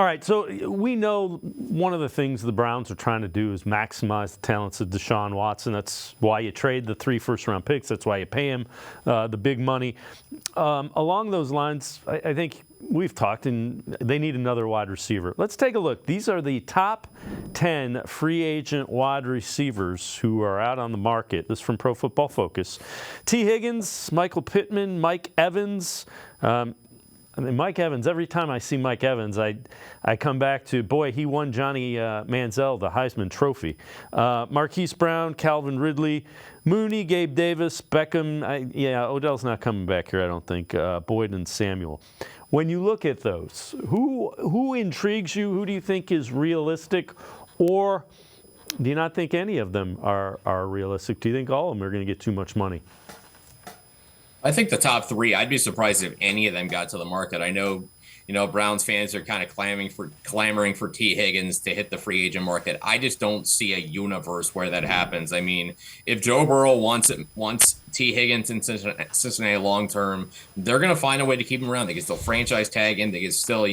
All right, so we know one of the things the Browns are trying to do is maximize the talents of Deshaun Watson. That's why you trade the 3 first-round picks. That's why you pay him the big money. Along those lines, I think we've talked, and they need another wide receiver. Let's take a look. These are the top 10 free agent wide receivers who are out on the market. This is from Pro Football Focus. T. Higgins, Michael Pittman, Mike Evans. Mike Evans, every time I see Mike Evans, I come back to, boy, he won Johnny Manziel the Heisman Trophy. Marquise Brown, Calvin Ridley, Mooney, Gabe Davis, Beckham. Odell's not coming back here, I don't think. Boyd and Samuel. When you look at those, who intrigues you? Who do you think is realistic? Or do you not think any of them are realistic? Do you think all of them are going to get too much money? I think the top 3, I'd be surprised if any of them got to the market. I know, Browns fans are kind of clamoring for T. Higgins to hit the free agent market. I just don't see a universe where that happens. I mean, if Joe Burrow wants T. Higgins in Cincinnati long term, they're going to find a way to keep him around. They can still franchise tag him. They can still,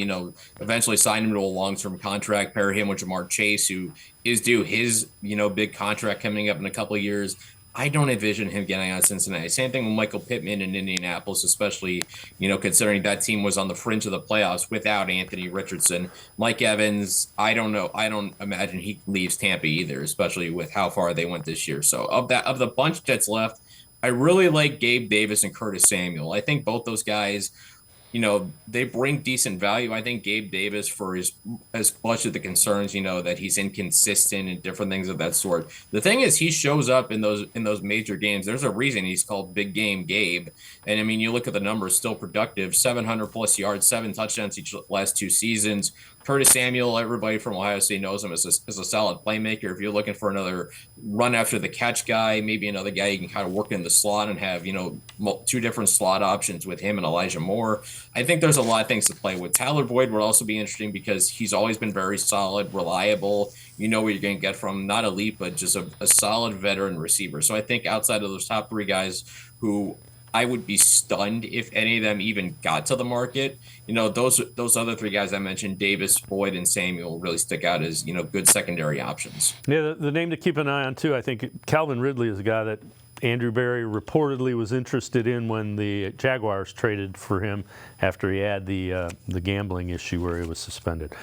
eventually sign him to a long-term contract, pair him with Jamar Chase, who is due his, big contract coming up in a couple of years. I don't envision him getting out of Cincinnati. Same thing with Michael Pittman in Indianapolis, especially, considering that team was on the fringe of the playoffs without Anthony Richardson. Mike Evans, I don't know. I don't imagine he leaves Tampa either, especially with how far they went this year. So of the bunch that's left, I really like Gabe Davis and Curtis Samuel. I think both those guys, they bring decent value. I think Gabe Davis, for as much of the concerns, that he's inconsistent and different things of that sort. The thing is, he shows up in those major games. There's a reason he's called Big Game Gabe. And I mean, you look at the numbers, still productive, 700 plus yards, 7 touchdowns each last 2 seasons. Curtis Samuel, everybody from Ohio State knows him as a solid playmaker. If you're looking for another run after the catch guy, maybe another guy you can kind of work in the slot and have, 2 different slot options with him and Elijah Moore. I think there's a lot of things to play with. Tyler Boyd would also be interesting because he's always been very solid, reliable. You know what you're going to get from not elite, but just a solid veteran receiver. So I think outside of those top 3 guys who I would be stunned if any of them even got to the market. Those other 3 guys I mentioned, Davis, Boyd, and Samuel, really stick out as, good secondary options. Yeah, the name to keep an eye on, too, I think Calvin Ridley is a guy that Andrew Berry reportedly was interested in when the Jaguars traded for him after he had the gambling issue where he was suspended.